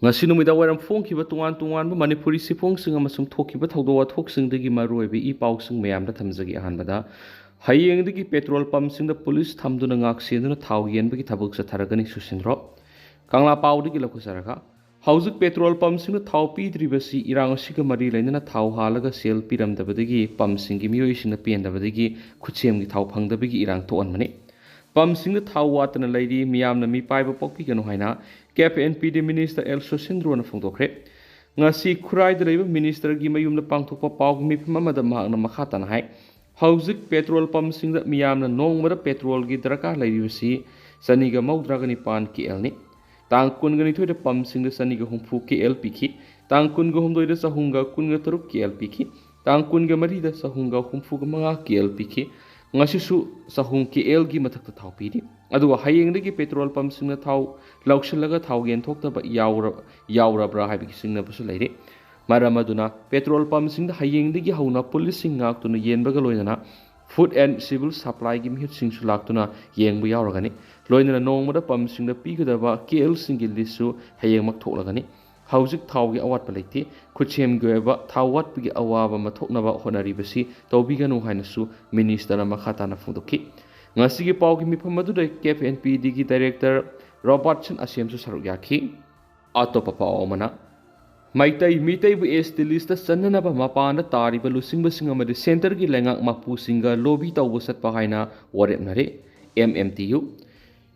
ngasi numida waram phongkiba tungan tungan ba manipuri siphongsing amasung thokiba thawdo wathoksingi maruibe I pausing mayamda thamjagi ahanbada hayengdagi petrol pumpsing da police thamduna ngak senduna thaw yenbagi thabuk sa tharagani susinro kangla pawdagi lakhusaraga haujuk petrol pumpsing da thaw pidribasi irang asiga mari lainana thaw halaga sel piramdabadagi pumpsing gi miyoising na pendabadagi khutsemgi thaw phangdabagi irang toanmani pumpsing da thaw watana laidi miyamna mi paiba pokpi ganu haina KPNPD Minister El Sosindro na phongdokre ngasi khurai da leiba minister gi mayum na pangthokpa pawg mi phama da mahak na makhata na hai hauzik petrol pump sing da miyam na nongmada petrol gi daraka lairibasi saniga maudragani pan KL ni tang kun gani thoi da pump sing da saniga humfu KL pikhi tang kun ga humdoi da sahunga kun ga taruk KL pikhi tang kun ga mari da sahunga humfu ga manga KL pikhi ngasi su sahung KL gi mathak ta thau pidi adu hayeng dagi petrol pump sing na thau laukshilaga thau gen thokta ba yaura bra haibi sing na busu leire maramaduna petrol pump sing da hayeng dagi hauna police sing ngak tuna yenbaga loinana food and civil supply gi mihit sing su laktuna yengbu yauragani loinana nongmada pump sing da pigada KL single lisu hayeng mak thoklagani hauzik thau gi awat palaiti khutchem goeba thau wat gi awaba mathokna ba honari basi tobiganu hainasu minister makhata na phungdoki ngasi gi pawgi mifam madu da KPNPD gi director Robertson asem su saruk yakhi atopa pawmana maitai mitai bu ST list sanna ba mapana tari ba lusing basing amade center gi lengak mapu singa lobby taw busat pa haina warep nare MMTU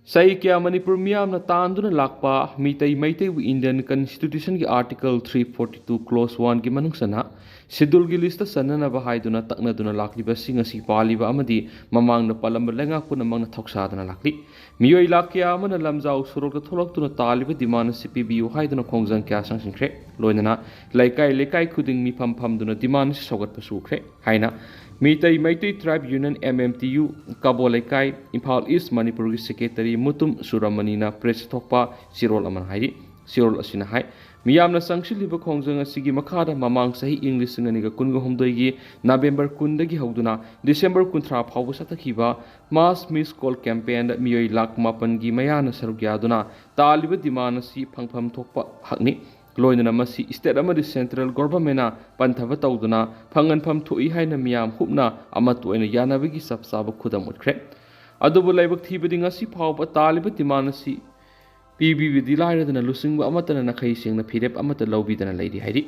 Sai kya Manipur miyam na tanduna lakpa mitai maitai wi Indian Constitution ki Article 342 Clause 1 ki manungsana schedule gi list sanana ba haiduna takna duna lakli ba singa si pali ba amadi mamang na palam lenga puna mang na thoksa dana lakli miyoi lakya amana lamjau surok da tholok tuna taliba dimana CPBU haiduna khongjang kya sangsingkre loinana laikai khuding mi pham duna dimana si sogat pa sukre haina Mitai Maitai Tribe Union MMTU Kabolaikai Imphal East Manipur gi Secretary Mutum Suramani na press thokpa sirol aman hairi sirol asina hai miyamna sangshiliba khongjang asigi makhada mamang sahi English ngani ga kunga humdoi gi November 10 dagi hauduna December 13 phawba satakhiba mass miss call campaign da miyoi lak mapan gi mayana sarugya duna taliba dimana si phangpham thokpa hakni loinana masi state amadi central government na panthaba tawduna phangan pham thoi haina miyam hupna amatu ena yanabagi sapsaba khudam utkre adubu laibak thibadi ngasi phawba taliba dimanasi PBB dilaidana lusingba amatana nakhai singna phirep amata lobidana leidi hairi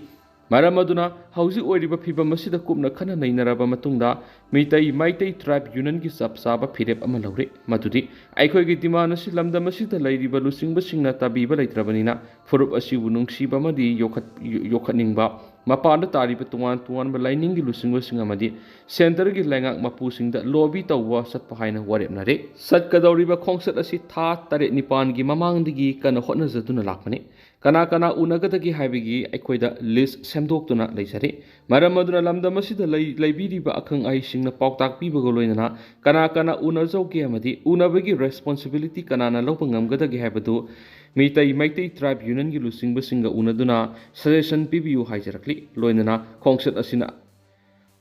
maramaduna hauji oiriba phibam masida kupna khana nainaraba matungda maitai tribe union gi sapsaba phirep ama lawre madudi aikhoi gi dimanasi lamda masida leiriba lusingba singna tabiba leitrabanina furup asibu nungsiba madi yokhatningba mapanda tariba tuan ba lining gi lusingba singamadi center gi lengak mapu singda lobby tawwa satpa haina warepnare satkadawriba khongsat asi tha tare nipan gi mamangdigi kana hotna jaduna lakmani kana unagadagi haibigi aikoida list semdoktuna leisari maramaduna lamda masida leibiriba akhang ai singna pawtak pibago loinana kana unajauke amadi unabagi responsibility kana lopangam gadagi haibadu maitai tribe union gi lusingba singa unaduna suggestion pibiu haijarakli loinana khongsat asina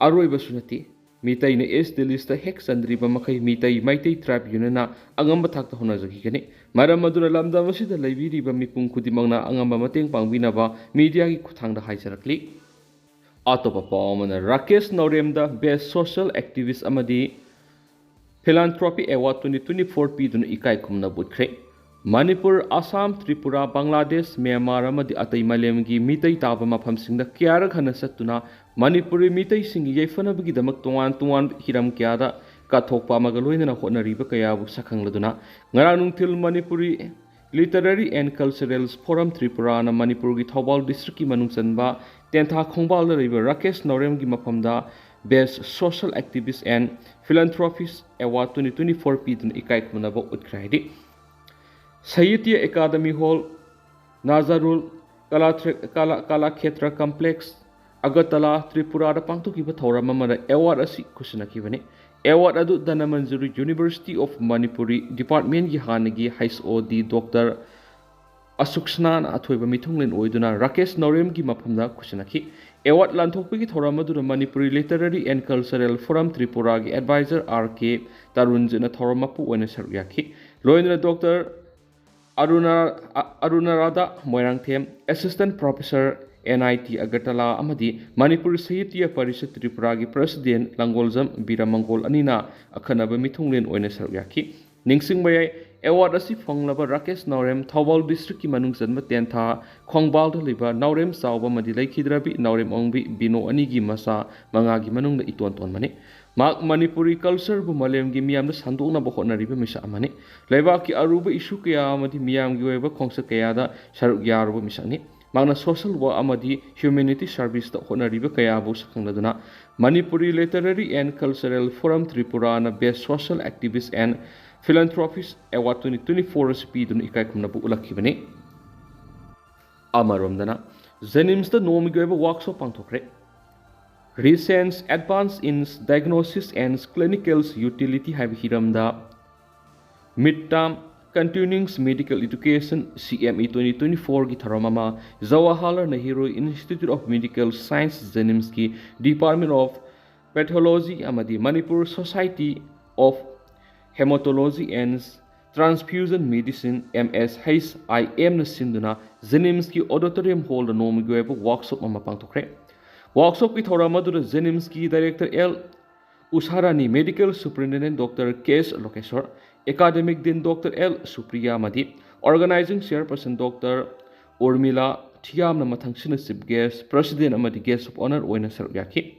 aroiba sunati mitai ne ST list hek sandriba makai maitai tribe union angamba thakta honajagi gani maramaduna lamda masida leibiriba mipung khudimangna angamba mateng pangbinaba media gi khuthangda haijarakli atopa pawmana Rakesh Nauremda best social activist amadi philanthropy award 2024 piduna ikai khumna butkre Manipur, Assam, Tripura, Bangladesh, Myanmar amadi atai malemgi mitai taba mafamsingda kyara khana satuna Manipuri mitai singi yaifanabagi damak tuan hiram kyada kathokpa magaloina hotnariba kayabu sakhangladuna ngarang nungthil Manipuri Literary and Cultural Forum Tripura na Manipur gi Thobal district ki manungchanba tentha khongbal riba Rakesh Naurem gi mafamda Best Social Activist and Philanthropist Award 2024 pidun ikai khunaba utkhraidi Sahitya Academy Hall, Nazarul, Kalakshetra Complex, Agartala, Tripura, the Pangtukiba Thoramamara, Award Asi Kusanakivani, Award Adu Danamanjuri, University of Manipuri, Department Gihanagi, Hais OD, Dr. Asuksnan Athoiba Mitunglin Oiduna, Rakesh Naurem Gimapamda Kusanaki, Award Lantopiki Thoramadu, Manipuri Literary and Cultural Forum Tripura, Advisor RK, Tarunjana Thoramapu, and Saryaki, Loina Dr. Arunarada Moirangthem, Assistant Professor NIT Agartala Amadi, Manipur Sahitya Parishad Tripuragi President Langoljam Biramangol Anina, Akanaba Mitunglen Oine Saryaki, Ningsing Bayay, Award Asi Fonglaba Rakesh Naurem, Tawal District Manungsan Matenta, Kongbal Liba, Naurem Sauba Madilay Kidrabi, Naurem Ongbi, Bino Anigi Masa, Mangagi Manung Ituan Mani. Mak Manipuri culture bu malem gi miyam da sandok na bokot na riba misa amani leba ki aruba issue kaya amadi miyam gi weba khongsa kaya da saruk ya aruba misani magna social work amadi humanity service da hona riba kaya bu sakhang duna Manipuri literary and cultural forum Tripura na best social activist and philanthropist award 2024 recipe dun ikai kumna bu ulakhi bani amarom dana Zenims da nom gi weba workshop pangthokre Recent advance in diagnosis and clinical utility have hiramda midterm continuing medical education CME 2024 gi tharamama Jawaharlal Nehru Institute of Medical Science Jenimski Department of Pathology amadi Manipur Society of Hematology and Transfusion Medicine MSHIM na sinduna Jenimski Auditorium Hall da nomigweba workshop ama pangtokre Workshop ki thora madura Jenimski Director L. Usharani Medical Superintendent Dr. K.S. Lokeshwar, Academic Dean Dr. L. Supriya Madi, Organizing Chairperson Dr. Urmila Thiam Namathangshina Chief Guest, President Amadi Guest of Honor Oina Saryaki,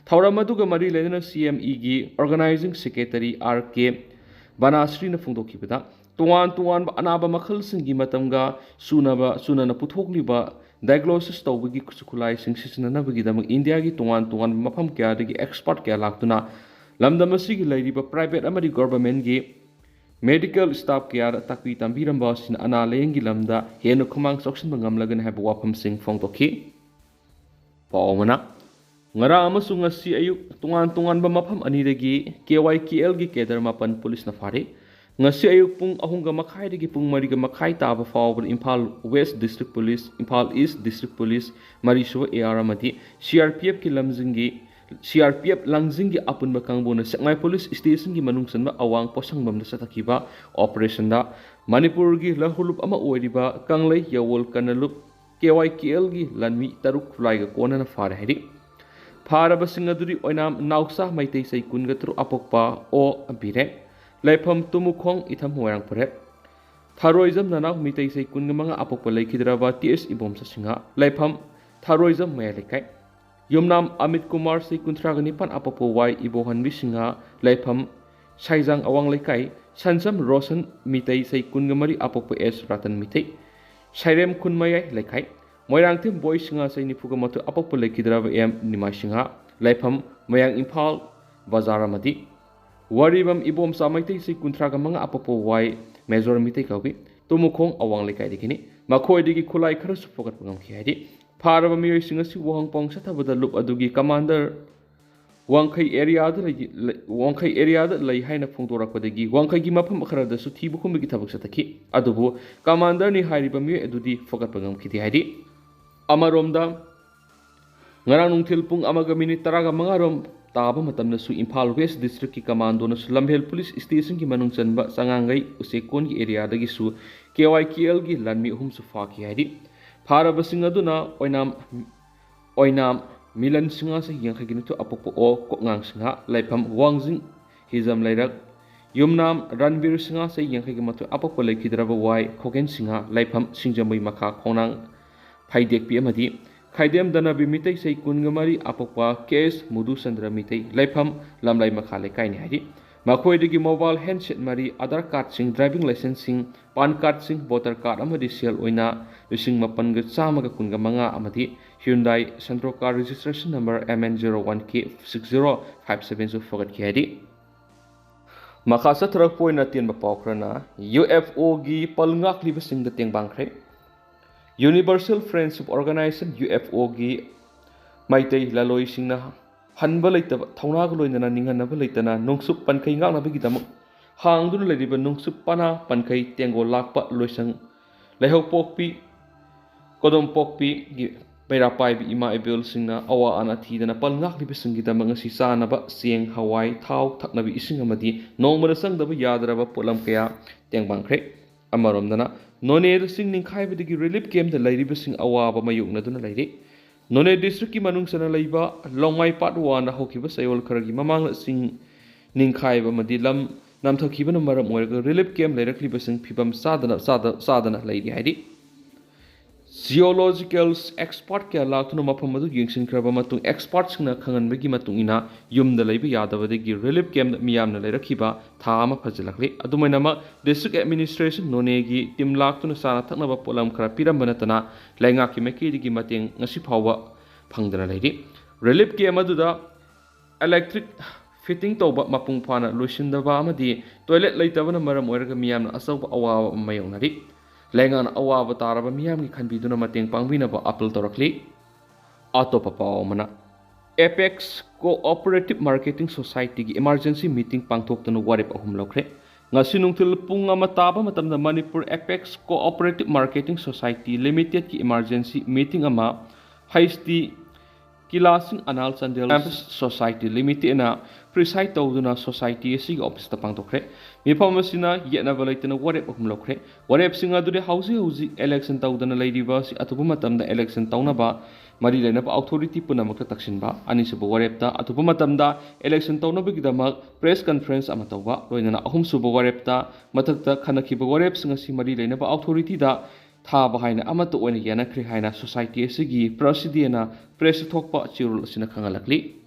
Thora Maduga Mari Ledana CME gi Organizing Secretary R.K. Banasri na Fungdokibada, Tuan Anaba Makhal Singi Matamga Sunana Puthokliba Diagnosis tawbagi kusukulai sing sisinanabagi damag India gi tuan mafam kya dagi expert kya laktuna lamdam asigi lairiba private amadi government gi medical staff kya takwi tambiramba sin analayeng gi lamda henu khumang soksin bangamlagan haba wafam sing fongtokhi paomana ngara amasung ngasi ayuk tuan ba mafam anidagi KYKL gi kedar mapan police na fare ngasi ayuk pung ahungga makhai dagi pung mariga makhai taba fawbal Imphal West District Police, Imphal East District Police, Marisua AR amadi CRPF ki lamzingi CRPF langzingi apun bakangbo na Sakmai Police Station gi manungsan ba awang posangbam na satakiba operation da Manipur gi lahulup ama oiriba kanglay yawol kanalup KYKL gi lanmi taruk fulai ga kona na fare hedi Phara basingaduri oinam nauksa maitei sai kungatru apokpa o abire Laifam Tumukhong itham huarang pare. Tharoism nanaw mitay say kun mga apok palay kidraba TS ibom sa singa. Laifam Tharoism mayalikai. Yumnam Amit Kumar say kuntraganipan apopo y ibohan bisinga. Laifam Saizang awang laikai. Sansam Rosan mitay say kun mari apopo S ratan mitay. Sairem kun mayay laikai. Moirang tim boy singa say nipugamoto apok palay kidraba em nimay singa. Laifam mayang Imphal Bazaramadi. Waribam ibom sa maitay si kuntraga mga apopo y major mitay kawi tumukhong awang likay dikini makoy digi kulay khara supokat pangam khiyadi para ba miyoy singa si wahang pong sa tabada lup adugi commander wangkay area da lay hay na pungtorak padagi wangkay gi mapam akhara da su thibu khumbi gi thabak sa taki adubu commander ni hariba miyoy adudi fokat pangam khiti hadi amaromda ngarang nungthil pung amaga minit taraga mga rom Taba matam na su Imphal West District ki Commando na su Lamhel Police Station ki manungsan ba sangangai usekon ki area dagi su KYKL gi lanmi hum su fa ki hadi para basing aduna oinam milan singa sa hiyang kaginitu apopo o kokngang singa laipam wangjing hizam lairak yumnam ranbir singa sa hiyang kagimatu apopo lai kidraba wai kogen singa laipam singjamai makha khonang phaidek pi amadi Khaidem dana bimitay say kungamari apokwa case mudu sandra mitay laifam lamlay makhale kai ni hadi makhoi digi mobile handset mari Aadhaar card sing driving license sing pan card sing voter card amadi sel oina lising mapan ga chama ga kunga manga amadi Hyundai Santro car registration number MN01K6057 su fogat ki hadi makasa trak poina tin ba pokrana UFO gi palngak liba sing da teng bangkre Universal Friendship Organization UFO gi maitai laloi singna hanba leitaba thauna ga loina ninghan ba leitana nungsup pankai ngak na bigi dam hangdu leidiba nungsup pana pankai tengo lakpa loisang lehau pokpi kodom pokpi gi pera pai bi ima ebel singna awa ana thidana palngak liba singi dam ngasi sana ba sieng hawai thau thakna bi ising amadi nongmara sang da ba yadraba polam kaya tengbangkre ꯑꯃꯔꯣꯝꯗꯅ ꯅꯣꯅꯦꯗ ꯆꯤꯡ ꯅꯤꯡꯈꯥꯏꯕꯗꯒꯤ ꯔꯤꯂꯤꯞ ꯀꯦꯝꯞꯇ ꯂꯩꯔꯤꯕꯁꯤꯡ ꯑꯋꯥꯕ ꯃꯥꯌꯣꯛꯅꯗꯨꯅ ꯂꯩꯔꯤ ꯅꯣꯅꯦ ꯗꯤꯁꯇ꯭ꯔꯤꯛꯀꯤ ꯃꯅꯨꯡꯆꯟꯅ ꯂꯩꯕ ꯂꯣꯡꯃꯥꯏ ꯄꯥꯠ 1ꯗ ꯍꯧꯈꯤꯕ ꯆꯌꯣꯜ ꯈꯔꯒꯤ ꯃꯃꯥꯡꯗ ꯆꯤꯡ ꯅꯤꯡꯈꯥꯏꯕ ꯑꯃꯗꯤ ꯂꯝ ꯅꯝꯊꯈꯤꯕꯅ ꯃꯔꯝ ꯑꯣꯏꯔꯒ ꯔꯤꯂꯤꯞ ꯀꯦꯝꯞ ꯂꯩꯔꯛꯂꯤꯕꯁꯤꯡ ꯐꯤꯕꯝ ꯆꯥꯗꯅ ꯂꯩꯔꯤ ꯍꯥꯏꯔꯤ ꯖꯤꯑꯣꯂꯣꯖꯤꯀꯦꯜ ꯑꯦꯛꯁꯄꯥꯔꯠ ꯀꯌꯥ ꯂꯥꯛꯇꯨꯅ ꯃꯐꯝ ꯑꯗꯨ ꯌꯦꯡꯁꯤꯟꯈ꯭ꯔꯕ ꯃꯇꯨꯡ ꯑꯦꯛꯁꯄꯥꯔꯠꯁꯤꯡꯅ ꯈꯪꯍꯟꯕꯒꯤ ꯃꯇꯨꯡ ꯏꯟꯅ ꯌꯨꯝꯗ ꯂꯩꯕ ꯌꯥꯗꯕꯗꯒꯤ ꯔꯤꯂꯤꯞ ꯀꯦꯝꯞꯇ ꯃꯤꯌꯥꯝꯅ ꯂꯩꯔꯛꯈꯤꯕ ꯊꯥ ꯑꯃ ꯐꯖꯤꯜꯂꯛꯂꯤ ꯑꯗꯨꯃꯥꯏꯅꯃꯛ ꯗꯤꯁꯇ꯭ꯔꯤꯛ ꯑꯦꯗꯃꯤꯅꯤꯁꯇ꯭ꯔꯦꯁꯟ ꯅꯣꯅꯦꯒꯤ ꯇꯤꯝ ꯂꯥꯛꯇꯨꯅ ꯆꯥꯅ ꯊꯛꯅꯕ ꯄꯣꯠꯂꯝ ꯈꯔ ꯄꯤꯔꯝꯕ ꯅꯠꯇꯅ ꯂꯩꯉꯥꯛꯀꯤ ꯃꯥꯏꯀꯩꯗꯒꯤ ꯃꯇꯦꯡ ꯉꯁꯤ ꯐꯥꯎꯕ ꯐꯪꯗꯅ ꯂꯩꯔꯤ ꯔꯤꯂꯤꯞ ꯀꯦꯝꯞ ꯑꯗꯨꯗ electric fitting tauba mapung phana loisindaba amadi toilet leitaba maram oiraga miyamna achauba awawa mayonari lengana awawa taraba miyamgi khanbiduna mateng pangbinaba appeal torakli atopa pawmana Apex Cooperative Marketing Society gi emergency meeting pangthoktuna warep ahum lokre ngasi nungthil pung ama taba matamda Manipur Apex Cooperative Marketing Society Limited ki emergency meeting ama haisti Kilasing Anal Chandel Society Limited na preside tawduna society asig office ta pangtokre mifam asina yetna balaitana warep ahum lokre warep singa dure hausi election tawdana leiriba si atubu matamda election tawnaba mari leinaba authority punamakta taksinba anisuba warepta atubu matamda election tawnabagidama press conference ama tawba loinana ahum suba warepta matakta khanakhiba warep singa si mari leinaba authority da Tha Bahaina Amata Oina Yanakri Haina Society Sigi Prasidiana Press Thokpa Chirul Sinakangalakli